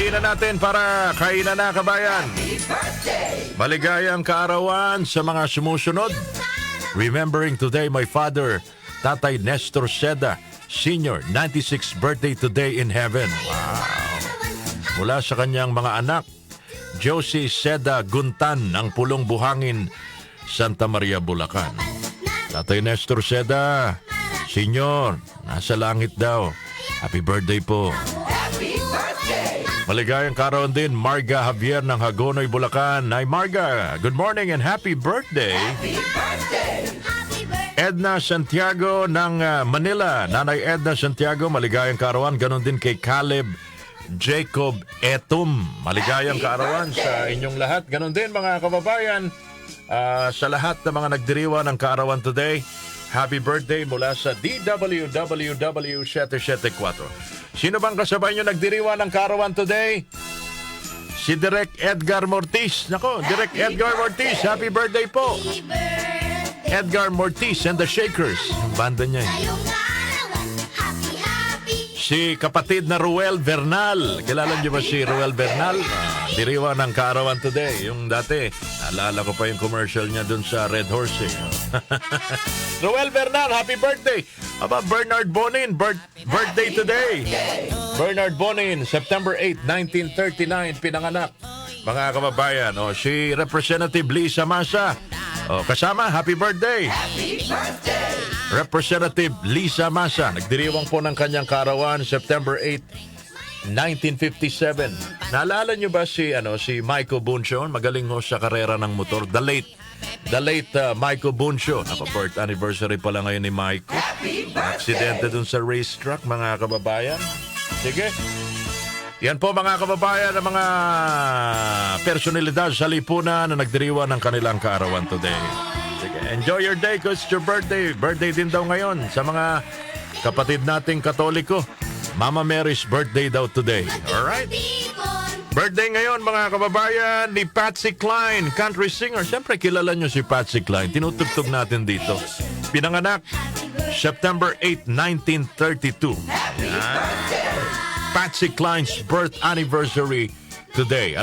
Daliin na natin para kainan na, kabayan. Maligayang kaarawan sa mga sumusunod. Remembering today my father, Tatay Nestor Seda, Senior, 96th birthday today in heaven. Wow. Mula sa kanyang mga anak, Josie Seda Guntan ng Pulong Buhangin, Santa Maria, Bulacan. Tatay Nestor Seda, Senior, nasa langit daw. Happy birthday po. Maligayang kaarawan din, Marga Javier ng Hagonoy, Bulacan. Ay Marga, good morning and happy birthday. Edna Santiago ng Manila. Nanay Edna Santiago, maligayang kaarawan. Ganon din kay Caleb Jacob Etum. Maligayang kaarawan sa inyong lahat. Ganon din mga kababayan, sa lahat ng mga nagdiriwa ng kaarawan today. Happy birthday mula sa DWWW 774. Sino bang kasabay nyo nagdiriwa ng kaarawan today? Si Direk Edgar Mortiz. Nako, Direk Edgar Mortiz, happy birthday po. Edgar Mortiz and the Shakers. Yung banda niya. Si kapatid na Ruel Bernal. Kilala niyo ba si Ruel Bernal? Diriwa ng kaarawan today. Yung dati, naalala ko pa yung commercial niya dun sa Red Horse. Ruel Bernal, happy birthday. Aba, Bernard Bonin, birthday today. Bernard Bonin, September 8, 1939, pinanganak. Mga kababayan, si Representative Lisa Masa. Kasama, happy birthday. Happy birthday. Representative Lisa Masa, nagdiriwang po ng kanyang kaarawan, September 8, 1957. Naalala niyo ba si Michael Buncho? Magaling ho sa karera ng motor. The late Michael Buncho. Birth anniversary pala ngayon ni Michael. Aksidente dun sa racetrack, mga kababayan. Sige. Yan po mga kababayan, ang mga personalidad sa lipunan na nagdiriwa ng kanilang kaarawan today. Sige, enjoy your day because it's your birthday. Birthday din daw ngayon sa mga kapatid nating Katoliko. Mama Mary's birthday daw today. Alright? Birthday ngayon mga kababayan ni Patsy Cline, country singer. Siyempre kilala nyo si Patsy Cline. Tinutugtog natin dito. Pinanganak September 8, 1932. Yan. Patsy Cline's birth anniversary today.